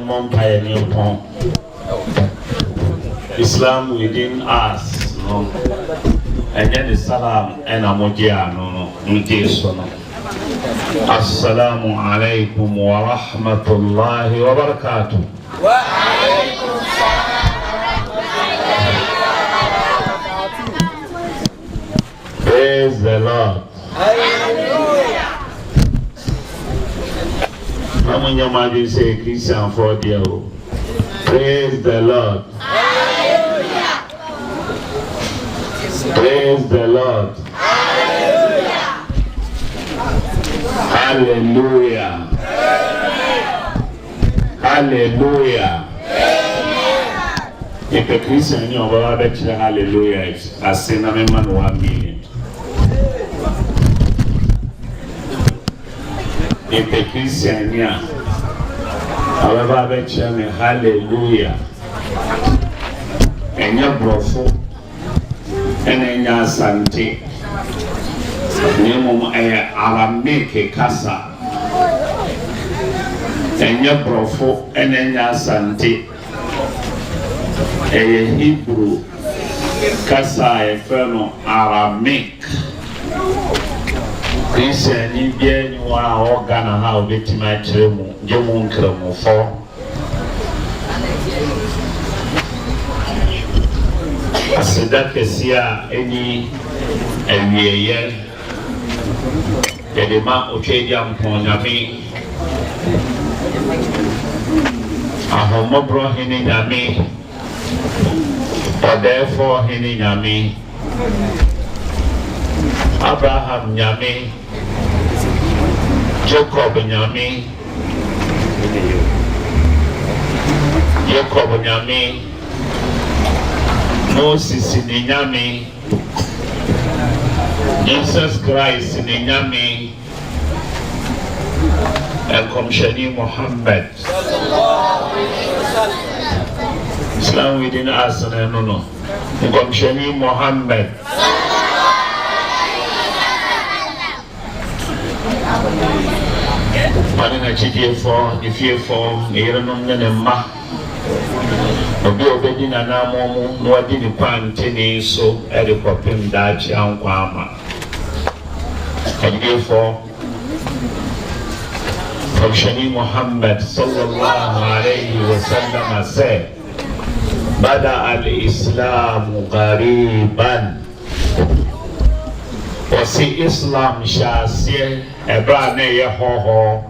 Yamon Pioneer Islam within us, no, and then the Salam and Amodia, no, Assalamu alaikum wa rahmatullahi wa barakatuh. Wa alaikum salam. Praise the Lord. Hallelujah. Namunya say Christian for dear. Praise the Lord. Hallelujah. Praise the Lord. Hallelujah. Hallelujah. If a Christian you are bet hallelujah, I say na man 1 million. If a Christian you are bet hallelujah. And your brofo and your sante. Nemo Aramaic Casa and your brofo and your sante a Hebrew Casa Inferno Aramaic Christian Indian you are organ how victim I tremo Jamon Cremo for Asidakasia any and ye Edema Ochediam Ponami Ahomobro Hininami, or therefore Hininami, Abraham Yami, Jacob Yami, Jacob Yami, Moses Ninyami. Jesus Christ in Inyami and Komshani Muhammad. Islam within us and no. Komshani Muhammad. Manina Chidi for the fear form, Iranum and Ma. Obi obedi na namomu no adi ni pantini so edi kopim dachi ankwama. And therefore, Komshani Muhammad sallallahu alayhi wa sallam said, Bada al-Islamu qariban. Wasi Islam shasye ebra ne yehoho.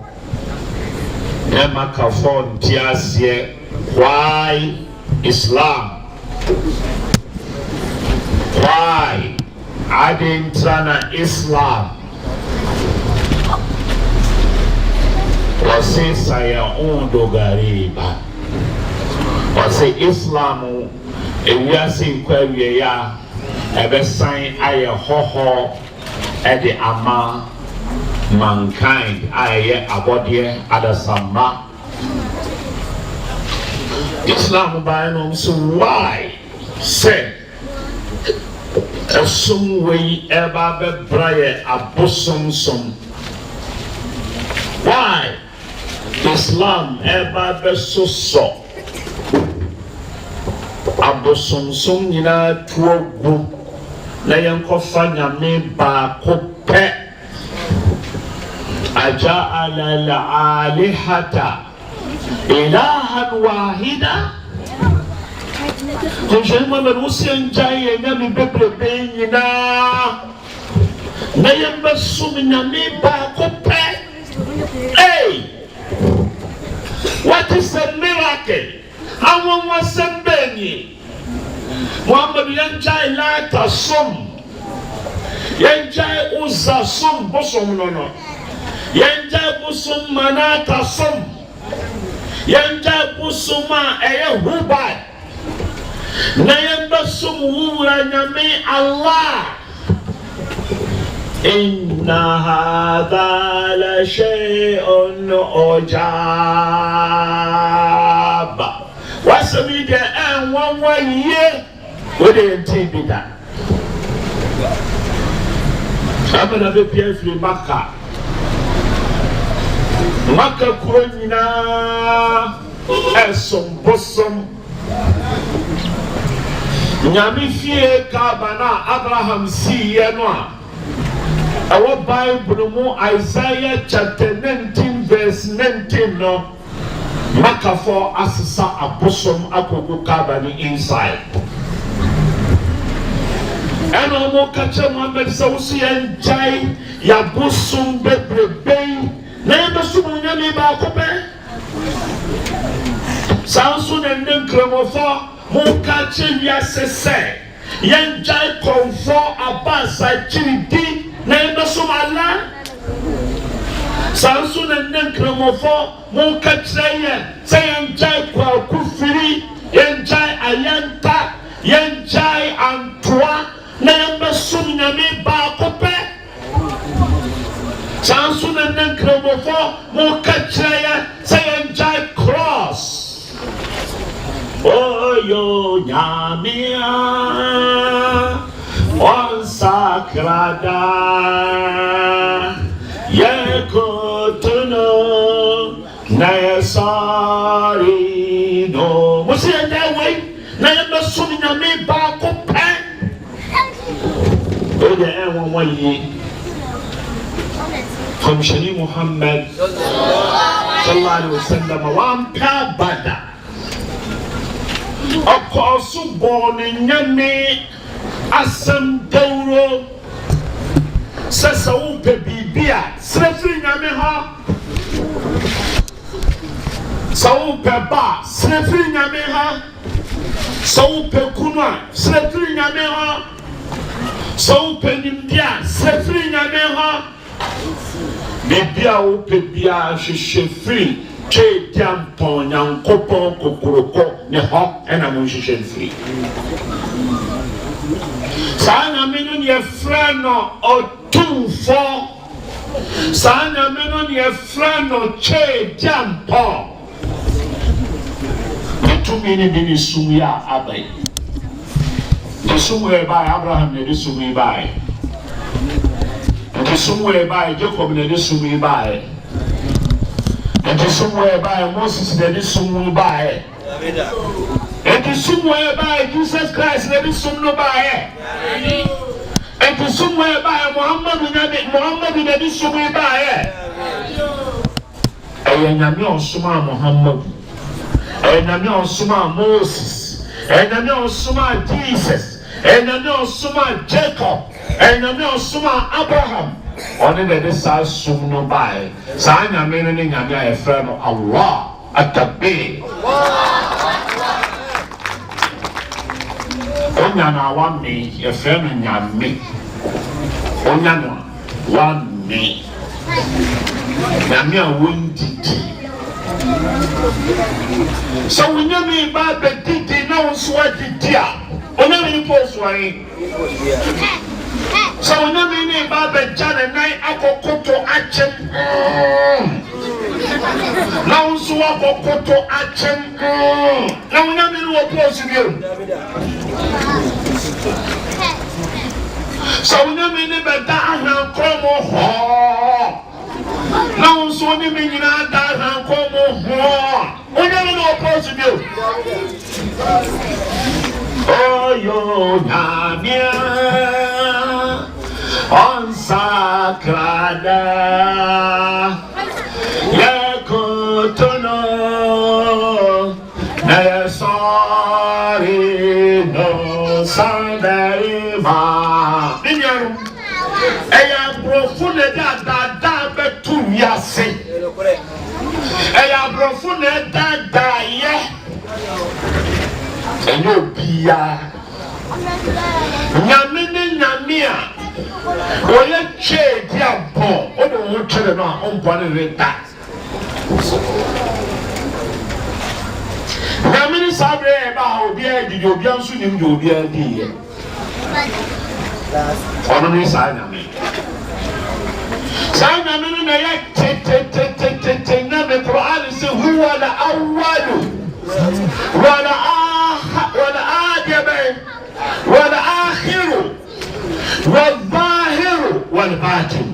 Nema kafon tiasye. Why Islam? Why? I didn't turn Islam. Wasi saya undo gariba. Wasi Islamu ewiasi kwewe ya ebe sign aye hoho edi ama mankind aye abodie adasama. Islam by no so why say some way ever be braye abosom som. Why Islam ever be so abosom som nyina tuogu na yankofa nyame ba kope aja'ala al-alihata ilahan wahida. Konshen Muhammad Hussein Jai nyami bebrebe nyina na yamba sum nyame ba kope. Hey, what is a miracle? Awon wasembeni Muhammad yanjai la tasum yanjai uza sum bosom nono yanjai busum manata sum yanja busuma eye hubad na yamba sum wura nyame Allah. Inna hadha la shay'un ujab. Wasami de en one ye wode ntibida abana be piefri Makka kuro nyina ɛsom bosom nyame fie Kaaba na Abraham siiɛ no a ɛwɔ Bible mu Isaiah chapter 19 verse 19 no Makafo asesa abosom akogo Kaaba ni inside ɛna ɔmo kakyɛ Muhammad sɛ wosi yɛn gyae yabosom bebrebe na yɛbɛsom nyame baako pɛ saa nso na nne nkramofo mo kakyɛ wiase sɛ yɛn gyae kɔnfɔ abasa kyiridi na yɛbɛsom Allah saa nso na nne nkramofo mo kakyɛ yɛ sɛ yɛn gyae kwaku firi yɛn gyae ayanta yɛn gyae antoa na yɛbɛsom nyame baako pɛ saa nso na nne nkramofo mo kakyɛ yɛ sɛ yɛn gyae cross Oyo nyamia on sakrada yekotono na yesari no musi edewe na yebesom nyame baako pɛ ode enwo moyi Komshani Muhammad sallallahu alaihi wasallam wampa bada Okosu bone nyame asem dawro sesa wo pe bibia srefri nyame ha sawo pe ba srefri nyame ha sawo pe kunwa srefri nyame ha sawo pe nimdia srefri nyame ha bibia wo pe bia hwehwe free che diampon nyankopon kokoroko ne ho ena mo hwehwe free saa nyame no ne yɛfrɛ no ɔtumfo saa nyame no ne yɛfrɛ no che diampon tumi ne bi ne sum ya abai ne sum wɔ ba Abraham ne sum yi ba ne sum wɔ ba Jacob ne sum yi ba Enti somewhere by Moses there is someone by Enti somewhere by Jesus Christ there is someone by Enti somewhere by Muhammad there is someone by Nyame onsoma Muhammad Nyame onsoma Moses Nyame onsoma Jesus Nyame onsoma Jacob Nyame onsoma Abraham Only the size soon no by. Sign a meaning and a friend of Allah at the bay. Onyana one me, a friend in your me. Onyana one me. Namia wounded. So when you mean by the ditty, no sweaty dear. Only post one. So when you mean by the John and I akokoto achem. Now so akokoto achem. Now when you mean what was you? So when you mean by that come now so when you mean that come when you mean what was you? Oh yo namia on sakrada yakotono na sorry no sandarima binyaru eya profune da betu yase eya profune da ye enyo bia nyame ne nyame a oye che diampon o do wo chere no a ompo ne reta nyame ne sabre e ba obi a di obi anso nim di obi a di ye ono ne sa nyame no na ya te na be Quran se huwa la awwalu wala والآخر والظاهر والباطن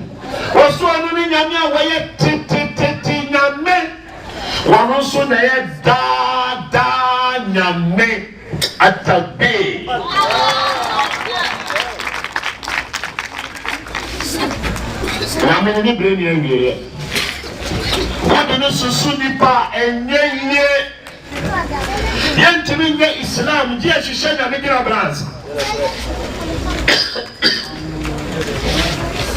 وسوى نمي نمي ويتتتتنمي wɔn nso na yɛ daadaa nyame atabe. Nyame ni bere ni awie. Wɔde no susu nipa enye yie. Yɛntumi nyɛ Islam gye ahyehyɛ nyame gyina bransa.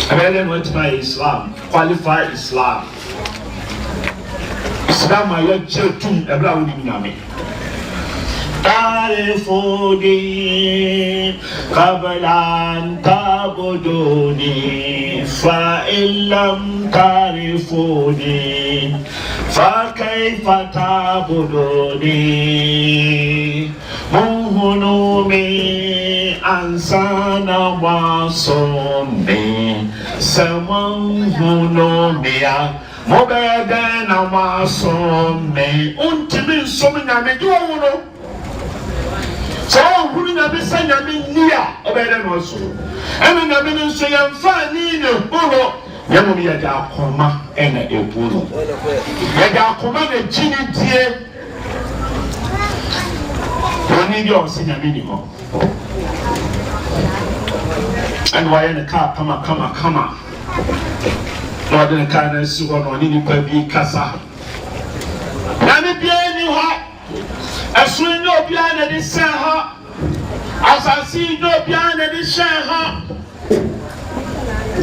Abɛyɛ no atuma Islam, qualify Islam. Islam a yɛgye tum ɛbɛrɛ a wonim nyame. تعرفوني قبل أن تعبدوني فإن لم تعرفوني فكيف تعبدوني مهنومي أنسانا وصومي سمهنومي مبادنا وصومي أنت من صومنا مجوونه so hunu na be sanya me nia obede no so ene na me nso ye mfa ni ne horo ye mo ye da akoma ena eburu ye da akoma na gini tie oni bi o sanya me ni ho and why in the car kama no de car na si ho no ni pa bi kasa na me bia ni ho Asuri no biana de seha asasi no biana de seha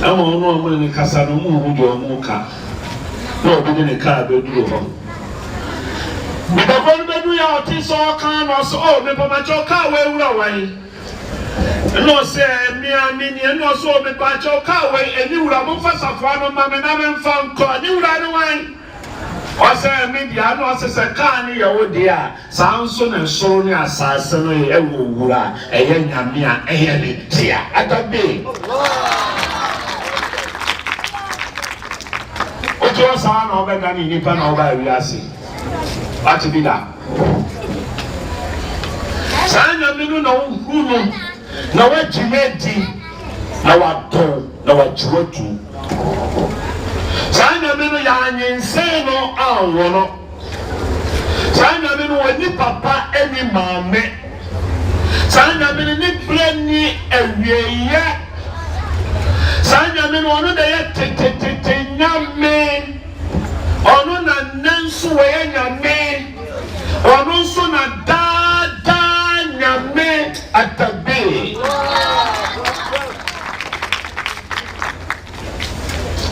amo no mo ni kasa no mu hu do mu ka no obi de ka be duro ho me ba ko be du ya oti so kan no so o me ba ma cho ka we wura wan no se mi ami ni no so me ba cho ka we eni wura mo fa safo no ma me na me mfa nko ni wura no wan Ose media no ose se ka ni yawo de a sanso na so ni asase no e wowura eye nyame a eye ne tia atabe ojo sa na obeda ni nipa na oba wi ase atibida sanya minu na hunu na wajimedi na wato na wajiwatu Sanya minu ya nyinseno awono. Sanya minu wani papa eni mame. Sanya minu ni pleni ewiye. Sanya minu onu da ya te nyame. Onu na nensu weye nyame. Onu nsu na da nyame atabe.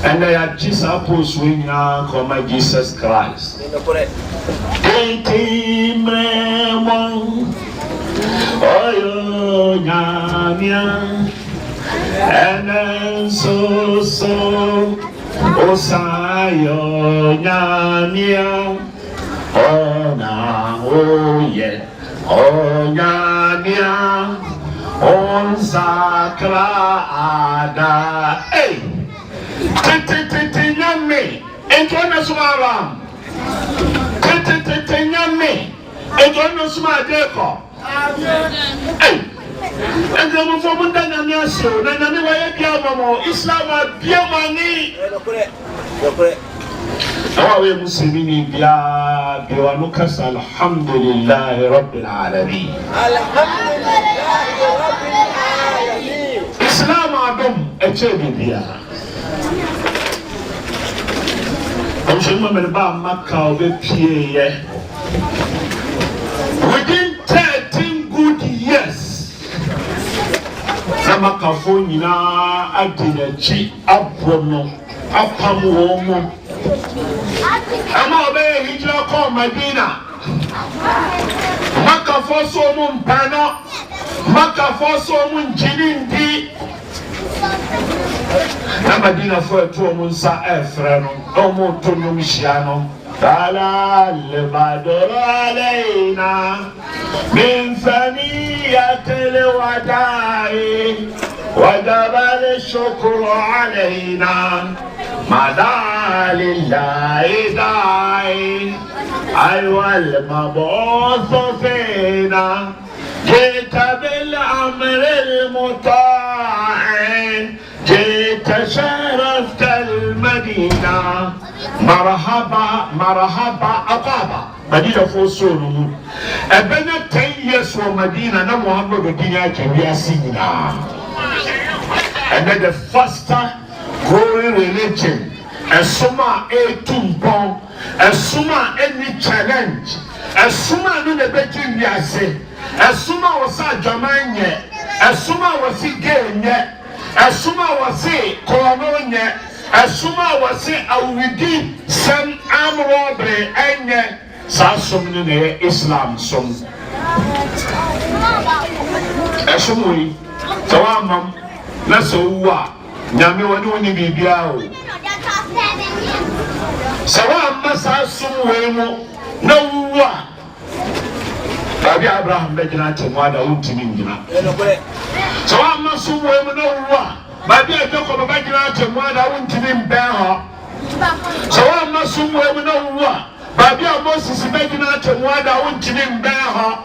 And I had Jesus apostles when come Jesus Christ. Oh, and then so Osayo Nyamia. Oh, na oh yeah. Oh, Nyamia. On Sakra Ada. Hey. Nyame entona sumara nyame entona sumara deko eh endo mo fo munda nyame aso na nyame wa ye bia mamo Islam bia mani awe muslimini bia wa nukas alhamdulillah rabbil alamin Islam adom eche bia I'm sure my man Macau be PA within 13 good years. Namaka Fonina Adinachi Abrono Apamuomo. I'm away, he just called Medina. Maka Foso Mum Pano, Maka Foso Mum Jinindi. Namadina for a 2 months Efrano, Omo Tunumshiano, Tala Lebadora Lena, Minfania Telewadai, Wadabale Shokuro Alena, Madali Dai, I will Maboso Fena, Jetabil Amril Mutain. جئت شرفت المدينة marahaba akaba Madina for so no e benya 10 years for Madina na Muhammad Dinya Kebiasi na and then the faster growing religion and suma a tumpon and suma any challenge and suma no the betu wiase and suma was a jamanye and suma was gay nye and suma was a korono nye and suma was a awidi some arm robbery enye sa sum ne Islam sum esumui tawamam na so wa nyame woni bibia o sawa masa sum we mu na wa Babi Abraham begina temwa da untimi ngina sawa masa sum we mu na wa Babi Jacob begina temwa da untimi mbe ho sawa masa sum we mu na wa Babi Moses begina temwa da untimi mbe ho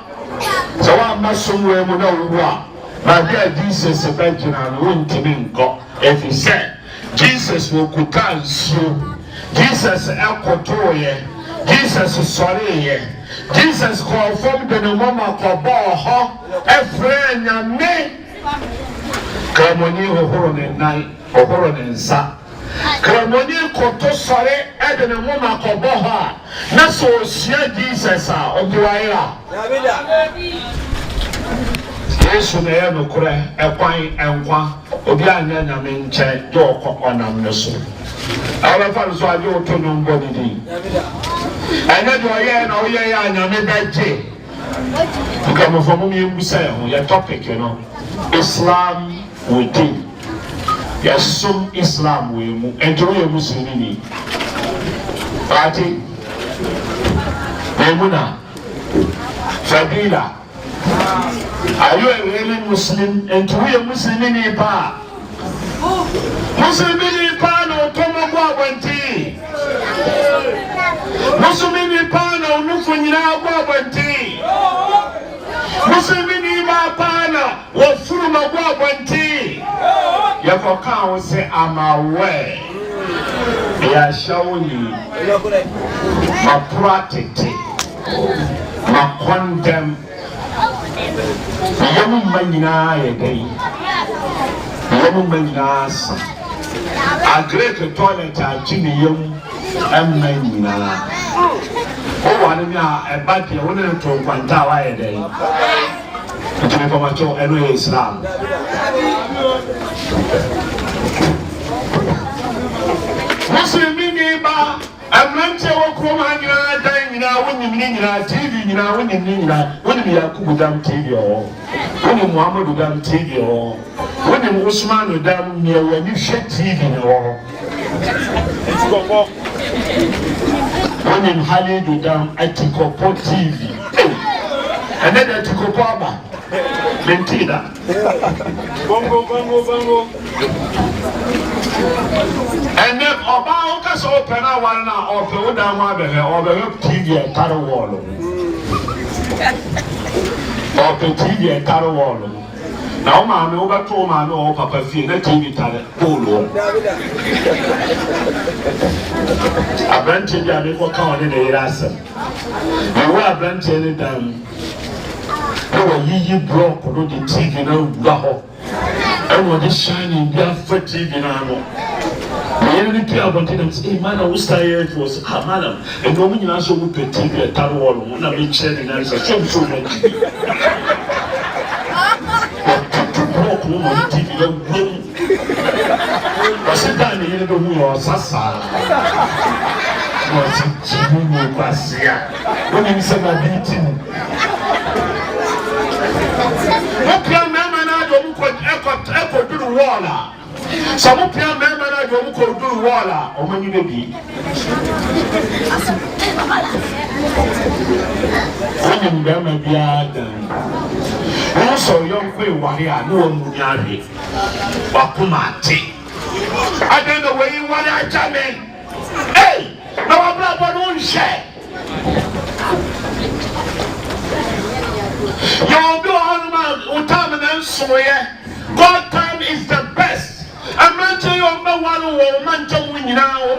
sawa masa sum we mu na wa Babi Jesus begina no untimi nko if he said Jesus will kutansu Jesus ekotoye Jesus sorry Jesus call from the mama ko bo ho efre nyame kramoni ohoro ne nai ohoro ne nsa kramoni koto sorry e de mama ko bo ho na so sia Jesus a obiwaira Yesu na ya nokure ekwan enkwa obi anya nyame nche do onam ne so ala fa so aje oto no mbodi di anya do ye na oye ya nyame daje kama fomu mi mbusa ya topic you know Islam within yasum Islam we mu entro ye muslimi ni ati memuna fadila Are you a really Muslim? And to be a Muslim in Nepal? Muslim in Nepal, no Tomogo Banti. Muslim in Nepal, no Nufunina Banti. Muslim in Nepal, no Furuma Banti. Yakoka say, I'm aware. They are showing you my practice, my condemn. Yamu manina yedei yamu manina sa agree toilet a chini yamu manina o wani mi a ebadi woni to kwanta wa yedei ntumi ko macho eno Islam Muslimini ba amante wo ko ma nyina dan nyina woni mi nyina TV nyina woni mi nyina woni mi Yakubu dam TV o woni Muhammadu dam TV o woni Usman dam mi woni she TV o woni Halidu dam Atikopo TV ene da Atikopo aba mentira bongo and then Oba Okas open a one now, or the TV and Taro Wall. Or the TV and Taro Wall. Now, Mamma, over to my no Papa Fee, the TV Polo. I ventured that before coming in the lesson. You were venturing down. There were ye broke, the TV no. And what is shining, they are for TV now. I care about them. Say, man, I was tired. Was madam. And no one also would pay TV at Taro Wall. When I make sure that I so much. Broke woman TV don't bloom. I said, Danny, you know who was Sasa. Was it Chibu Basia? When you said I beat him. What your man I don't put echo to the wall. Some of your men are going to do water or many baby. When them be also young queen warrior, no Munyari, Wakumati. I don't know where you want to jam in. Hey, no, I'm not going to share. You'll do all time and swear. God time is the best. A man tell you about one woman to win now,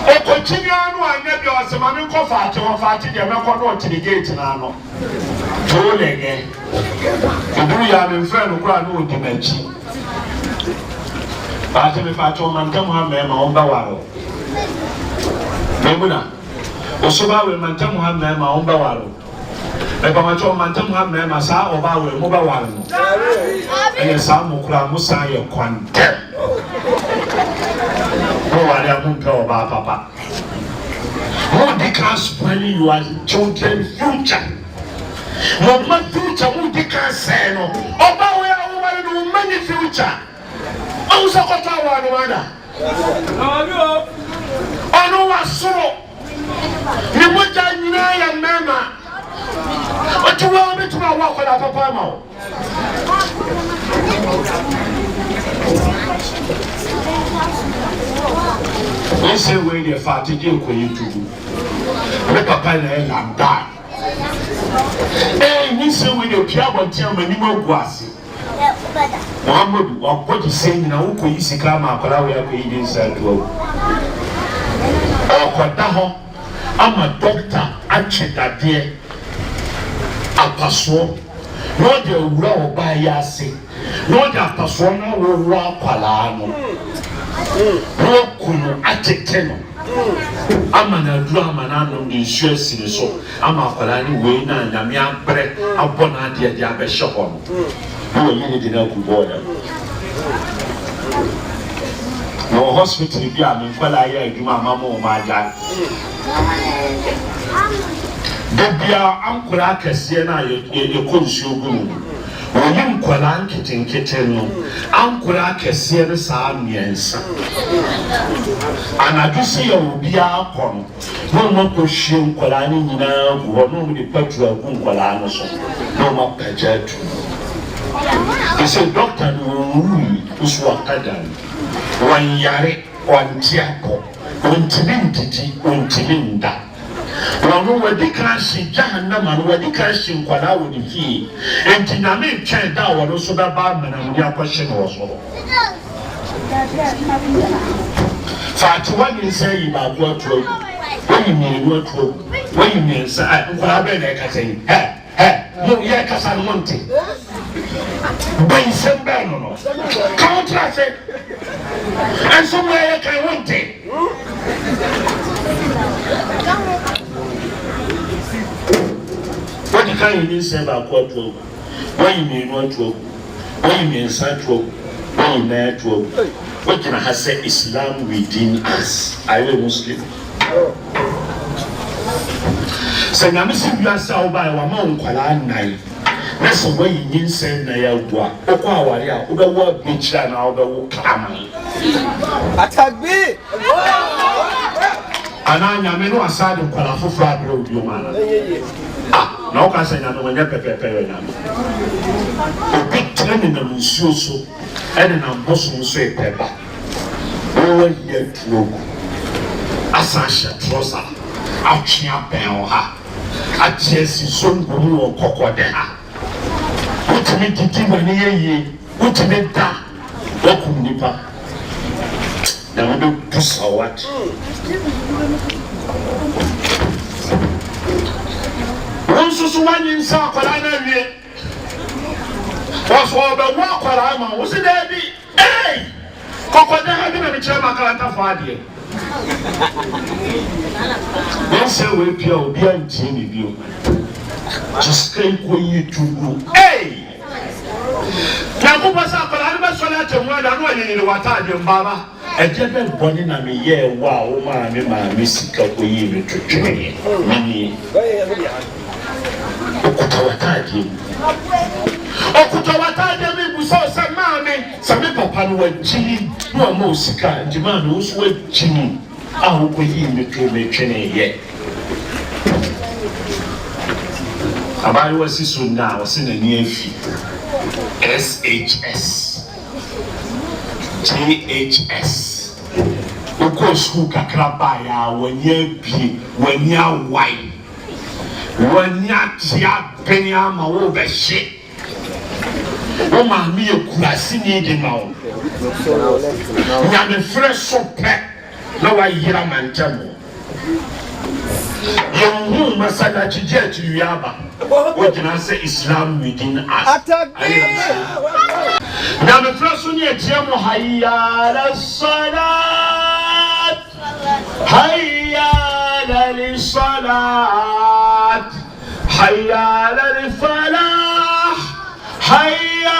Okochinya no anya bi o se ma me ko faati won faati de me ko no ti the gate na no to lege ndu ya me friend ko anu odi machi ba se me faati o man tamu ha me ma on ba waro memuna o so ba we man tamu ha me ma on ba waro e ba ma cho man tamu ha me ma sa o ba we mo ba waro no e sa mo kura mo sa ye kwante no wale amunka o ba papa. Who can spoil your children's future? No my future who can say no. Oba we are no many future. I was a kota one. I know what so. You would die mama. But you want me to walk with a papa. They say when you're fatigue you do. Let papa and die. Hey, you say when you're piano tell me no guasi. Muhammad, what you say now? Who could you see come up? We are going inside to Quadaho. I'm a doctor. Actually, that dear. A passport. Not the raw by Yasi. Not the persona will raw palano. Kunu ateteno amana drama na no de stress ni so ama kwala ni we na nyame abre abona de de abehye ho no yini de na ku boya no hospital bi a me kwala ya adwuma mama ma aja bibia ankura kase na ye konsuo gunu oyim kwala nkete no ankura kese ne saa miensa anadusi ya obi akon no mo ko hwie kwala ne nyina gu ho no mo de patu agu kwala no so no mo pajatu ese doctor no usu akadan wan yare wan tiako ontimi ntiti ontimi nda wano wadi kashi jahannama no wadi kashi nkwala wodi fi enti na me twen da wano so ba ba mana mu akwahye no so fati wani sai ba ko to wani me no to wani me sai nkwala be na ka sai mo ye ka san monte bai san ba no counter say and somewhere can want it. What can you say about what to? What you mean what to? What you mean central? What you mean to? What can I say Islam within us? Are you a Muslim? So now, Mr. Yasa by one month, Kwalan. That's the way you say Nayagua. Okawaria, Uba Beach and Alba Kama. Attack me! And I am no aside of Kalafu Fabro, you man. Ah, no, I say, no one ever prepare them. A big training of Mususo and an ambossum say pepper. Over here to Asasha Trosa, Achia Penha, a Chelsea son Guru Cocodeha. What me to do when ye, what me da, what could nipa? Now, I don't do so what. Once one in South Carolina, was all the walk where I'm was it there? Hey! Cocoa, I didn't have a chairman for you. Don't say we'll be a Jimmy view. Just think when you do. Hey! Now, who was up? I never saw that one. I know you what I do, Mama. A gentleman born in a year. Wow, my Miss Kapoyi to train. Many Okutawataji. Okutawataji, we saw some mammy, some papa were chilling, no more sick, and demand who's with chilling. I hope we in the train yet. I was so now, was in a near SHS JHS. Of course, who kakrabaya when ye be when ya white when ya tia penyama over shit. Oh, mammy, you could have seen it in now. You have a fresh soap pack. na wayira mantamo Young Masada Chijet Yaba. What can I say? Islam within us. Now the first one yet, Yamo Hayya Salat Hayya Salat Hayya Falah Hayya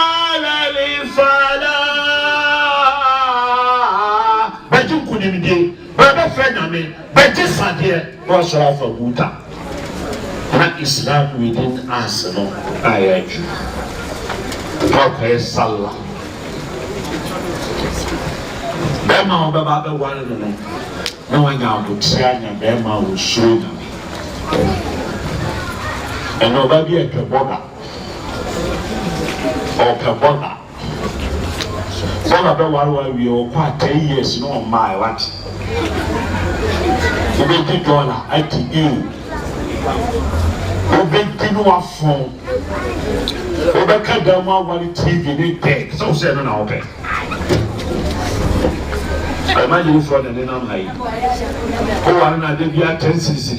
Falah. But you couldn't do. Brother friend, I mean, but just here was for Buddha. Not Islam within us, no. I agree. Okay, Salah. Bema Baba one, no one now would say, and Bema will show them. And nobody at Kaboga or Kaboga. Some of the one we are quite 10 years, no, my what. $20 at you. $20 phone. Over one TV take. So say no now. I imagine for the name high. Oh, I'm not the 10 cents.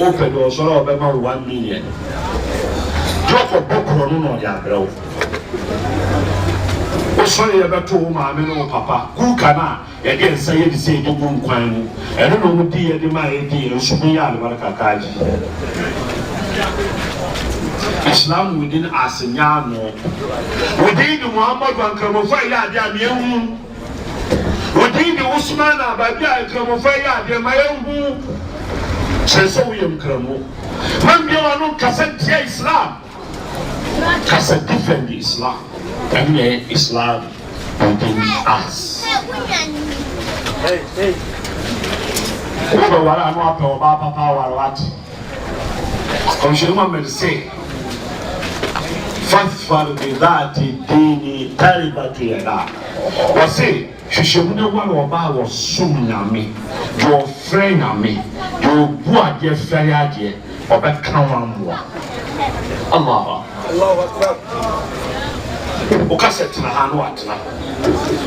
Open or so about 1 million. Drop a book on your bro. Sorry about two mamma and papa. Who can I again say the same to Moon Quang? I don't know what dear the my idea should be out of Kaji. Islam within us in Yano. Within the Muhammad one Kamofaya, Yam, within the Usmana, Babia, Kamofaya, my own says so William Kramo. Mamma Cassette Islam. Cassette defend Islam. And Islam within us. Hey. What I know about Papa, what? Consumer say, Faithful be that Dini Taribatuela. Was say, she should know what was soon me, your friend of me, your boy, dear Fayadi, or back Kawan. Allah. Cassette na hanu atena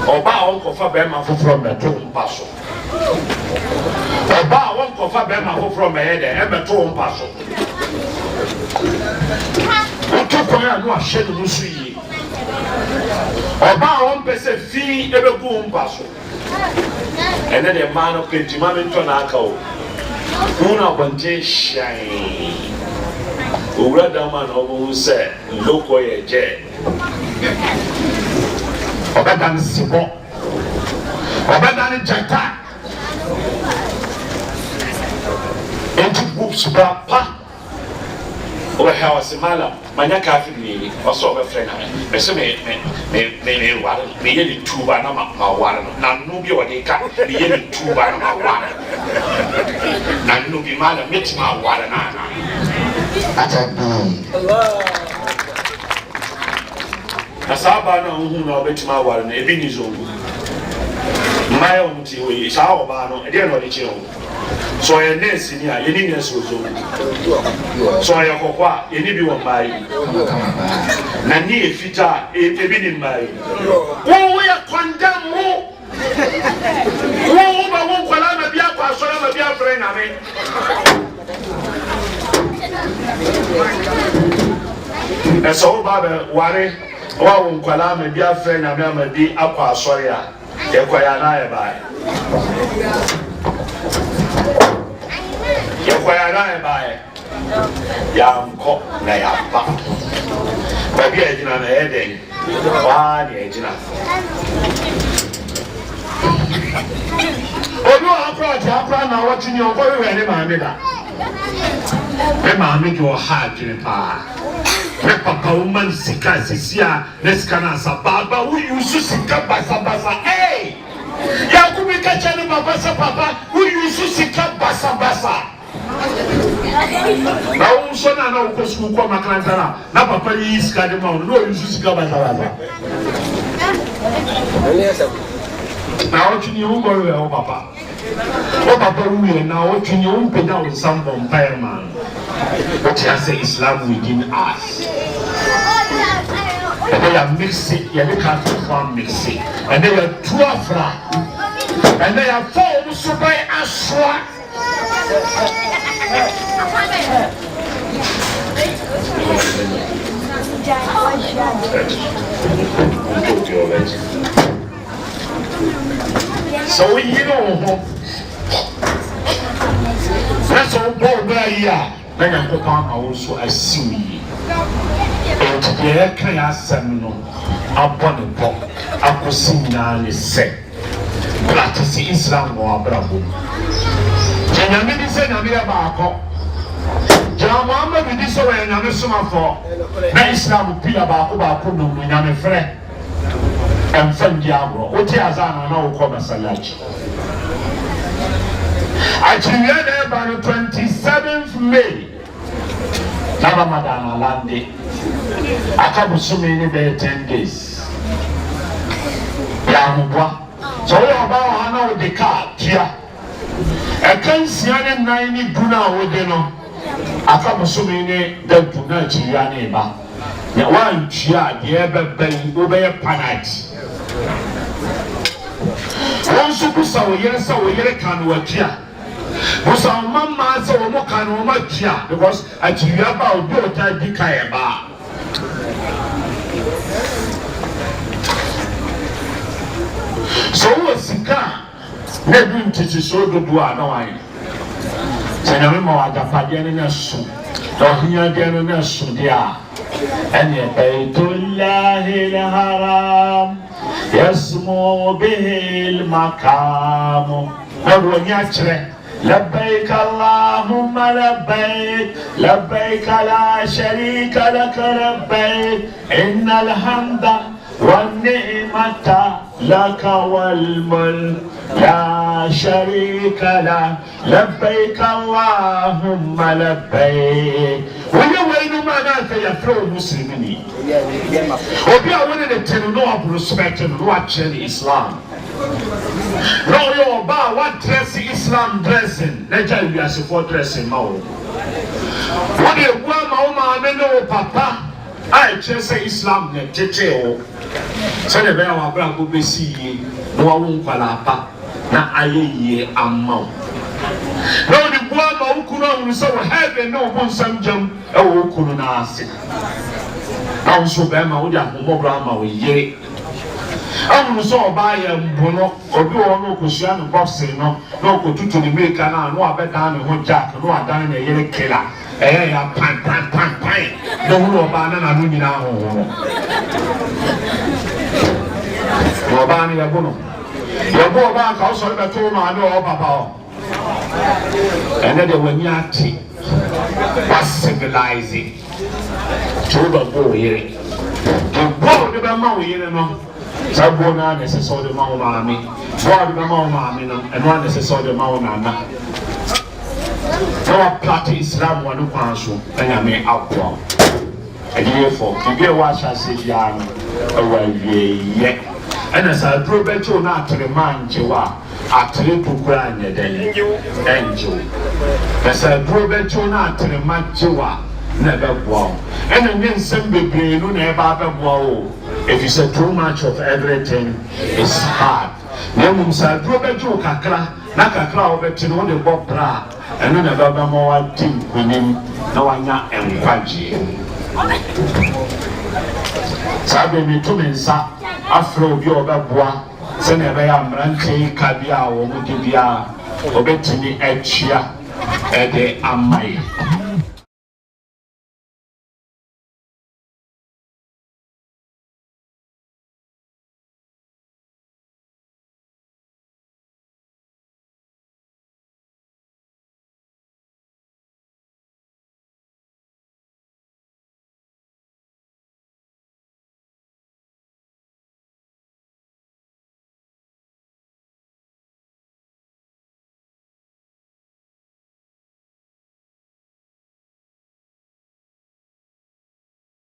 oba wonkofa bema foforo meto mpaso oba wonkofa bema foforo meyede ebeto mpaso utoko ya no ahye no musu yi oba wonpese fi ebegu mpaso ene de man of kentima mento na aka o una bonje shine owura dama na obo se loko ye je Obedan Sibo Obedan Jata Enti books brapa Obe hawa simala Manya kafi ni Oso obe frena Mese me wale Me yeli tuba na mawara Na nubi wadeka Me yeli tuba na mawara Na nubi mala meti mawara na Atabi Allah Asaba na hu na obetima aware na ebi ni zongu maya omuti we sa oba no e de no de chi ho so ye nurse ni a ye ni nurse zongu so ye kokwa ye ni bi wo mai na ni efita ebi ni mai wo ya condemn wo ba wo kwala na bia kwa so na bia frɛ na me eso ba be ware wa wonkwala me bia frɛ na me amadi akwa asɔre a ye kwaya na ye bae ya mko na ya ba babi ejina na eden wa ni ejina odo akra na wotini onko we ne ma me da me ma me jo ha jini pa me papa woman sika sisia neskana sababa wu yusu sika basa eh ya kubika chani papa wu yusu sika basa na usona na ukosu kwa makaranta na papa yi sika de ma no yusu sika basa na otuni ungo we o papa we na otuni umpeda unsambo mpaye man what you say Islam within us. Ya mixi, ya de ka form mixi. and they are 12 and they are 4 so by Ashwa. So you know, that's all boy here. Then I go on also I see. And there can I seminal upon the pop. I could see now is set. Practice Islam or Bravo. Janamini said, Namia Jamama with this way and I'm summer for Islam will be about Kuno in a friend and friend Diablo. What has I know come as a latch? I there by the 27th May. Ramadan Landi. I come so many day 10 days. Yamwa. So about Hana with the car here. I can't see any 90 Buna with them. I come so many that do not see your neighbor. One chia, the ever belly over a panat. One super so yes, so we can work here. Was our mamma so Mokan much here because I tell you about daughter Dikayaba. So was Sika, never to show the dua no I. Senamimo Adapadian soup, or here again in a sudia, and yet Baytullah Haram, yes, more Behil Makamo, no yatre. لبيك اللهم لبيك لبيك لا شريك لك لبيك إن الحمد والنعمة لك والملك لا شريك لك لبيك اللهم لبيك وين ما ناس يفرو مسلمين وبيا وين التنوع respect and watching Islam. No, your bar, what dress Islam dressing? Let you as for dressing mao. What do you want, Mama? No, Papa. I just say Islam, ne tete. So the bear wa bra go be see no wa won kwala pa na aye amao. No, the boy ma ukunu no so heaven no bon sam jam e wo ukunu na ase. Na so be ma wo dia mo bra ma wo yere. I'm so by a bono or do no cushion boxing no tutu the maker now no I bet down the jack no I done a yellow killer pan don't know banana no now no banny a bono your boy back also the two man no papa and then they were nyati was civilizing to the boy here the boy the mouth here no Sabona necessary the Maumami, what the Maumami, and one necessary the Maunana. No party Islam one council, and I may outpour. And therefore, to get what I say, young, away, yet. And as I drew better not to the man, Jewa, after little grand, then angel. As I drew better not to the man, Jewa, never wow. And then some baby, no never wow. If you say too much of everything, it's hard. Nemu msadro bejo kakra, na kakra obeti no de bobra, eno na baba mo wa tim kunim na wanya enkwaje. Sabe mi to mensa afro bi obeboa, se na be ya mrante kabia wo mudibia obetini achia ede amai.